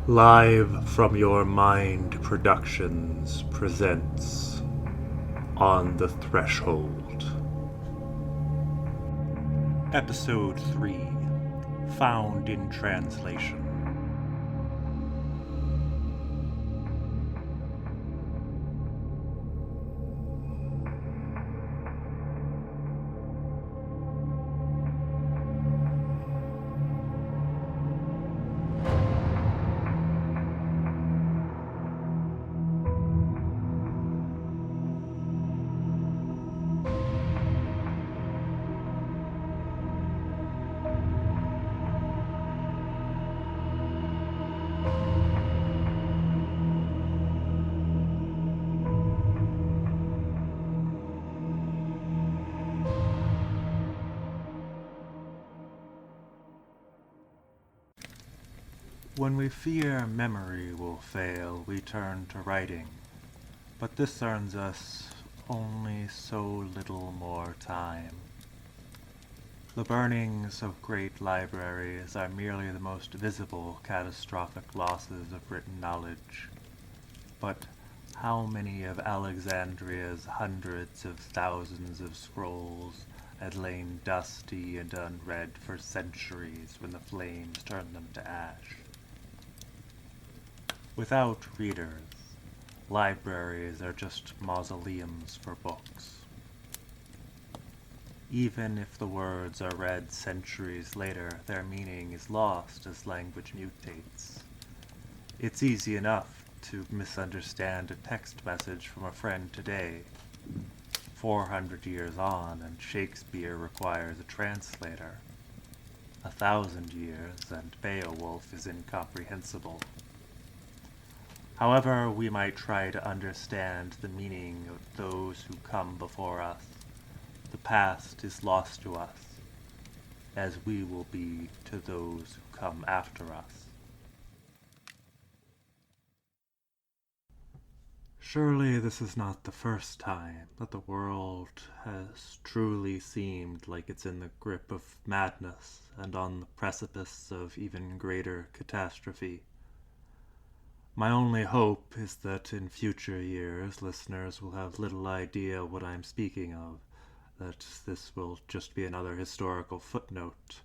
Live from Your Mind Productions presents On the Threshold. Episode 3, Found in Translation. When we fear memory will fail, we turn to writing, but this earns us only so little more time. The burnings of great libraries are merely the most visible catastrophic losses of written knowledge. But how many of Alexandria's hundreds of thousands of scrolls had lain dusty and unread for centuries when the flames turned them to ash? Without readers, libraries are just mausoleums for books. Even if the words are read centuries later, their meaning is lost as language mutates. It's easy enough to misunderstand a text message from a friend today, 400 years on, and Shakespeare requires a translator. 1,000 years, and Beowulf is incomprehensible. However we might try to understand the meaning of those who come before us, the past is lost to us, as we will be to those who come after us. Surely this is not the first time that the world has truly seemed like it's in the grip of madness and on the precipice of even greater catastrophe. My only hope is that in future years listeners will have little idea what I'm speaking of, that this will just be another historical footnote,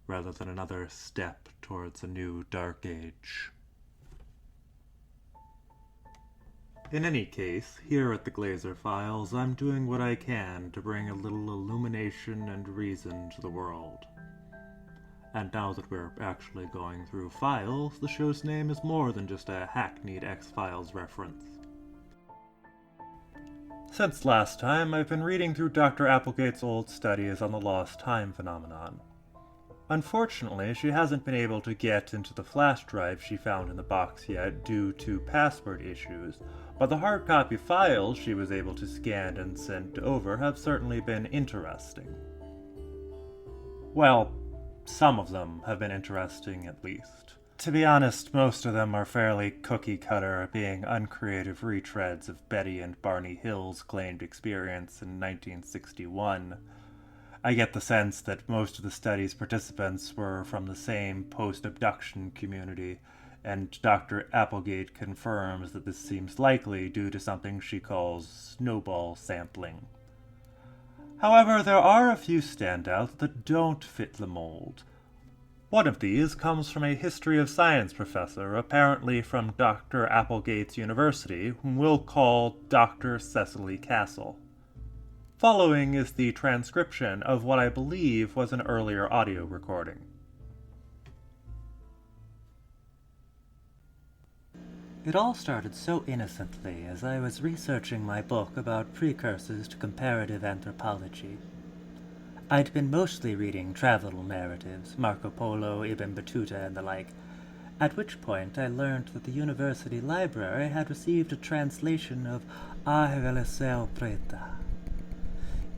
rather than another step towards a new dark age. In any case, here at the Glazer Files, I'm doing what I can to bring a little illumination and reason to the world. And now that we're actually going through files, the show's name is more than just a hackneyed X-Files reference. Since last time, I've been reading through Dr. Applegate's old studies on the lost time phenomenon. Unfortunately, she hasn't been able to get into the flash drive she found in the box yet due to password issues, but the hard copy files she was able to scan and send over have certainly been interesting. Well, some of them have been interesting, at least. To be honest, most of them are fairly cookie-cutter, being uncreative retreads of Betty and Barney Hill's claimed experience in 1961. I get the sense that most of the study's participants were from the same post-abduction community, and Dr. Applegate confirms that this seems likely due to something she calls snowball sampling. However, there are a few standouts that don't fit the mold. One of these comes from a history of science professor, apparently from Dr. Applegate's university, whom we'll call Dr. Cecily Castle. Following is the transcription of what I believe was an earlier audio recording. It all started so innocently as I was researching my book about precursors to comparative anthropology. I'd been mostly reading travel narratives, Marco Polo, Ibn Battuta, and the like, at which point I learned that the university library had received a translation of Argelisel Preta.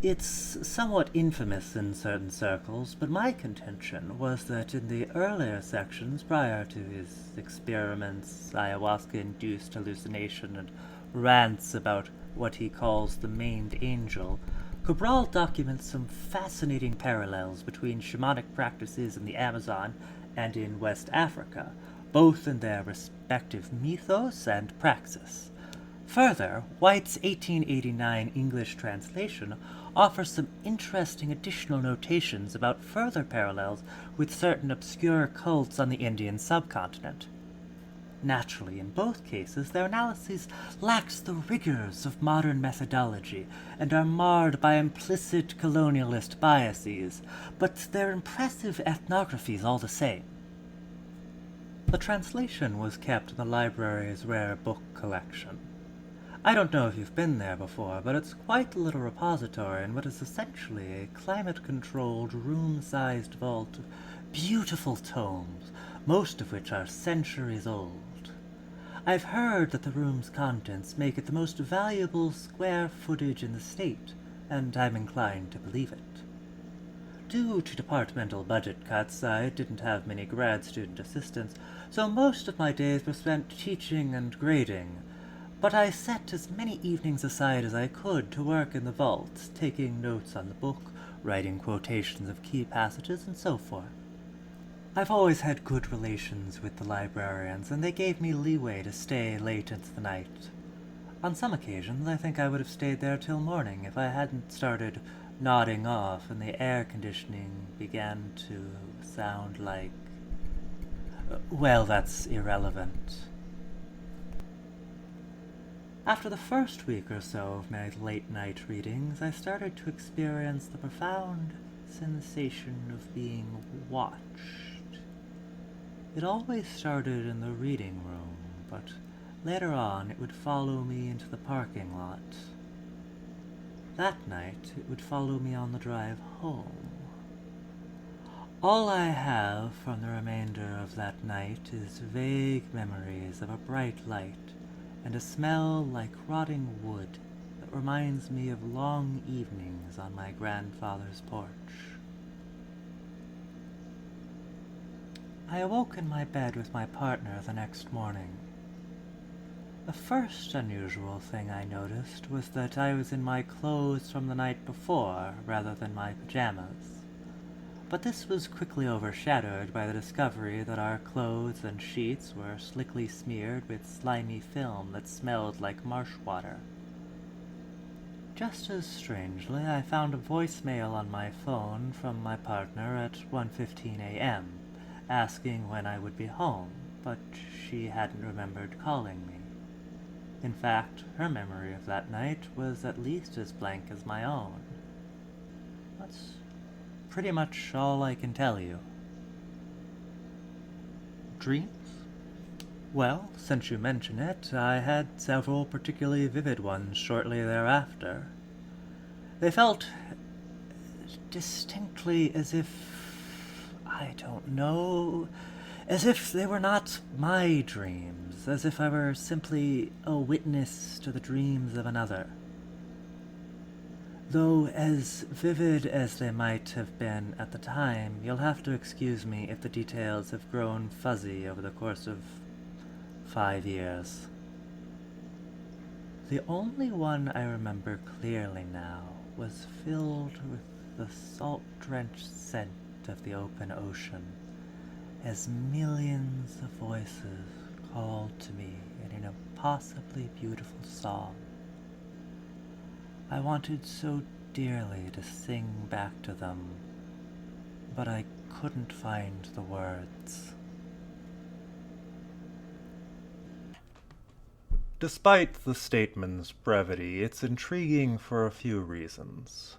It's somewhat infamous in certain circles, but my contention was that in the earlier sections prior to his experiments, ayahuasca-induced hallucination, and rants about what he calls the maimed angel, Cabral documents some fascinating parallels between shamanic practices in the Amazon and in West Africa, both in their respective mythos and praxis. Further, White's 1889 English translation offers some interesting additional notations about further parallels with certain obscure cults on the Indian subcontinent. Naturally, in both cases, their analyses lacks the rigors of modern methodology and are marred by implicit colonialist biases, but they're impressive ethnographies all the same. The translation was kept in the library's rare book collection. I don't know if you've been there before, but it's quite a little repository in what is essentially a climate-controlled, room-sized vault of beautiful tomes, most of which are centuries old. I've heard that the room's contents make it the most valuable square footage in the state, and I'm inclined to believe it. Due to departmental budget cuts, I didn't have many grad student assistants, so most of my days were spent teaching and grading, but I set as many evenings aside as I could to work in the vault, taking notes on the book, writing quotations of key passages, and so forth. I've always had good relations with the librarians, and they gave me leeway to stay late into the night. On some occasions, I think I would have stayed there till morning if I hadn't started nodding off and the air conditioning began to sound like... well, that's irrelevant. After the first week or so of my late-night readings, I started to experience the profound sensation of being watched. It always started in the reading room, but later on it would follow me into the parking lot. That night it would follow me on the drive home. All I have from the remainder of that night is vague memories of a bright light and a smell like rotting wood that reminds me of long evenings on my grandfather's porch. I awoke in my bed with my partner the next morning. The first unusual thing I noticed was that I was in my clothes from the night before rather than my pajamas. But this was quickly overshadowed by the discovery that our clothes and sheets were slickly smeared with slimy film that smelled like marsh water. Just as strangely, I found a voicemail on my phone from my partner at 1:15 a.m., asking when I would be home, but she hadn't remembered calling me. In fact, her memory of that night was at least as blank as my own. That's pretty much all I can tell you. Dreams? Well, since you mention it, I had several particularly vivid ones shortly thereafter. They felt distinctly as if, I don't know, as if they were not my dreams, as if I were simply a witness to the dreams of another. Though as vivid as they might have been at the time, you'll have to excuse me if the details have grown fuzzy over the course of 5 years. The only one I remember clearly now was filled with the salt-drenched scent of the open ocean, as millions of voices called to me in an impossibly beautiful song. I wanted so dearly to sing back to them, but I couldn't find the words. Despite the statement's brevity, it's intriguing for a few reasons.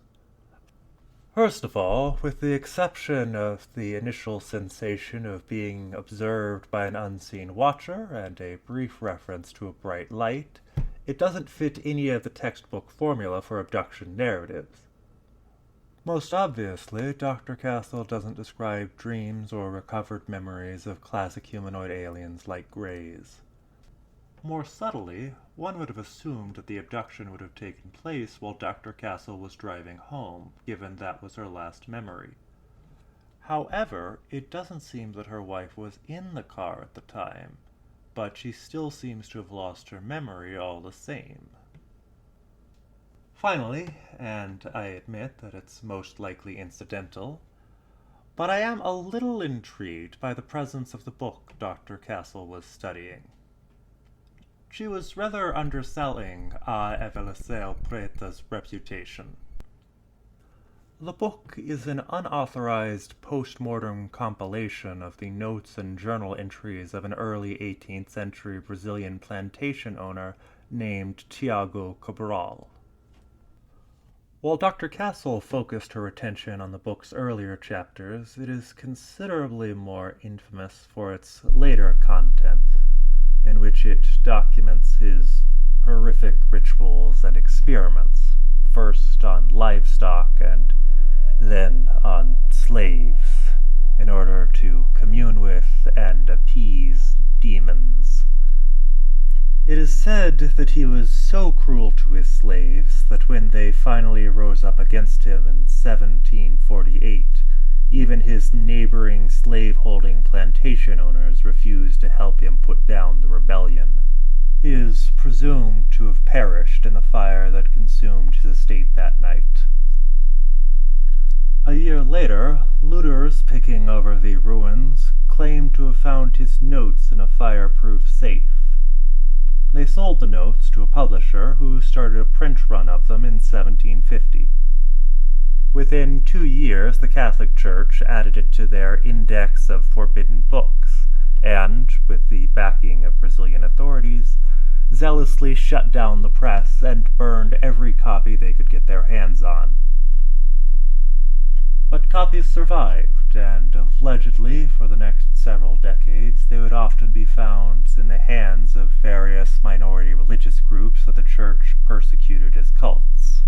First of all, with the exception of the initial sensation of being observed by an unseen watcher and a brief reference to a bright light, it doesn't fit any of the textbook formula for abduction narratives. Most obviously, Dr. Castle doesn't describe dreams or recovered memories of classic humanoid aliens like Greys. More subtly, one would have assumed that the abduction would have taken place while Dr. Castle was driving home, given that was her last memory. However, it doesn't seem that her wife was in the car at the time, but she still seems to have lost her memory all the same. Finally, and I admit that it's most likely incidental, but I am a little intrigued by the presence of the book Dr. Castle was studying. She was rather underselling a Evelyseo Preta's reputation. The book is an unauthorized post-mortem compilation of the notes and journal entries of an early 18th century Brazilian plantation owner named Tiago Cabral. While Dr. Castle focused her attention on the book's earlier chapters, it is considerably more infamous for its later content, in which it documents his horrific rituals and experiments, first on livestock and then on slaves, in order to commune with and appease demons. It is said that he was so cruel to his slaves that when they finally rose up against him in 1748, even his neighboring slave-holding plantation owners refused to help him put down the rebellion. He is presumed to have perished in the fire that consumed his estate that night. A year later, looters picking over the ruins claimed to have found his notes in a fireproof safe. They sold the notes to a publisher who started a print run of them in 1750. Within 2 years, the Catholic Church added it to their Index of Forbidden Books, and, with the backing of Brazilian authorities, zealously shut down the press and burned every copy they could get their hands on. But copies survived, and allegedly, for the next several decades, they would often be found in the hands of various minority religious groups that the Church persecuted as cults.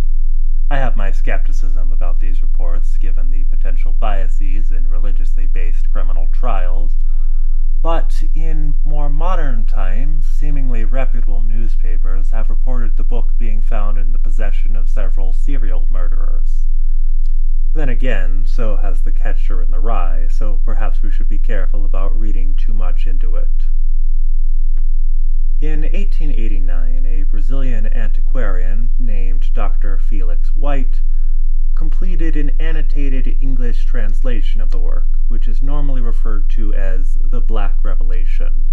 I have my skepticism about these reports, given the potential biases in religiously based criminal trials, but in more modern times, seemingly reputable newspapers have reported the book being found in the possession of several serial murderers. Then again, so has The Catcher in the Rye, so perhaps we should be careful about reading too much into it. In 1889, a Brazilian antiquarian named Dr. Felix White completed an annotated English translation of the work, which is normally referred to as the Black Revelation,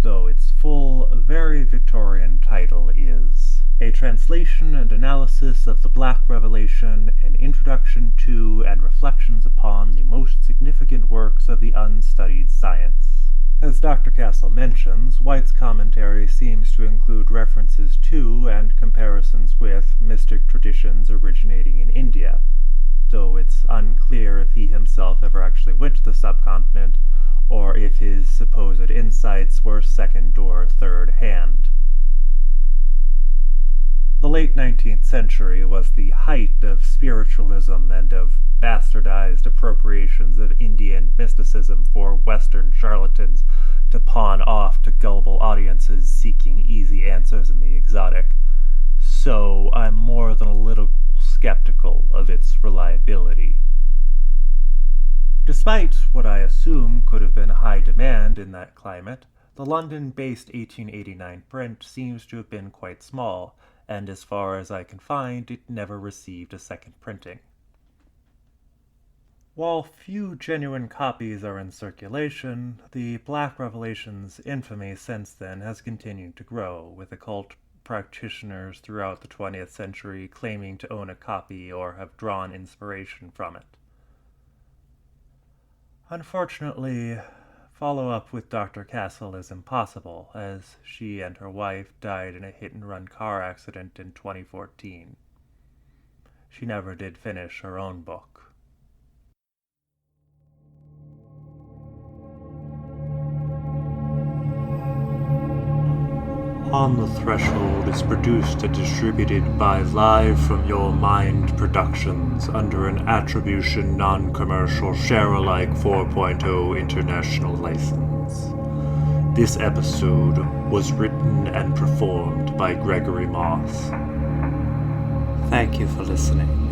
though its full, very Victorian title is A Translation and Analysis of the Black Revelation, an Introduction to and Reflections upon the Most Significant Works of the Unstudied Science. As Dr. Castle mentions, White's commentary seems to include references to and comparisons with mystic traditions originating in India, though it's unclear if he himself ever actually went to the subcontinent or if his supposed insights were second or third hand. The late 19th century was the height of spiritualism and of bastardized appropriations of Indian mysticism for Western charlatans to pawn off to gullible audiences seeking easy answers in the exotic, so I'm more than a little skeptical of its reliability. Despite what I assume could have been high demand in that climate, the London-based 1889 print seems to have been quite small, and as far as I can find, it never received a second printing. While few genuine copies are in circulation, the Black Revelation's infamy since then has continued to grow, with occult practitioners throughout the 20th century claiming to own a copy or have drawn inspiration from it. Unfortunately, follow-up with Dr. Castle is impossible, as she and her wife died in a hit-and-run car accident in 2014. She never did finish her own book. On the Threshold is produced and distributed by Live From Your Mind Productions under an Attribution Non-Commercial Share-alike 4.0 international license. This episode was written and performed by Gregory Moss. Thank you for listening.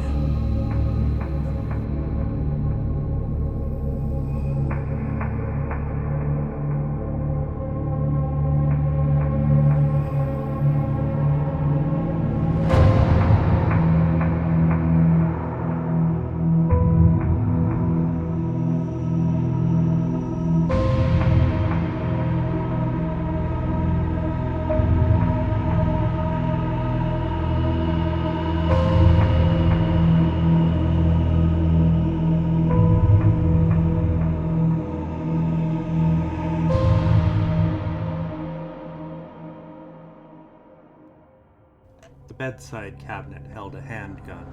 The bedside cabinet held a handgun,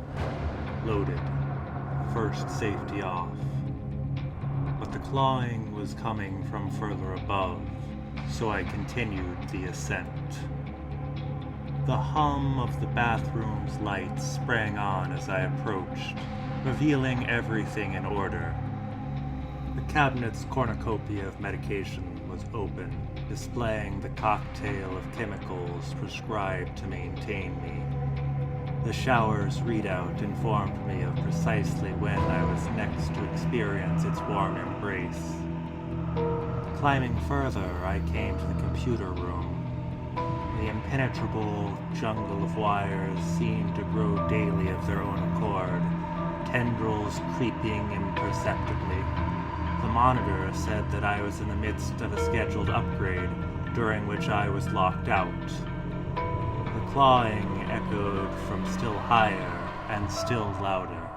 loaded, first safety off. But the clawing was coming from further above, so I continued the ascent. The hum of the bathroom's lights sprang on as I approached, revealing everything in order. The cabinet's cornucopia of medication was open, displaying the cocktail of chemicals prescribed to maintain me. The shower's readout informed me of precisely when I was next to experience its warm embrace. Climbing further, I came to the computer room. The impenetrable jungle of wires seemed to grow daily of their own accord, tendrils creeping imperceptibly. The monitor said that I was in the midst of a scheduled upgrade, during which I was locked out. The clawing echoed from still higher and still louder.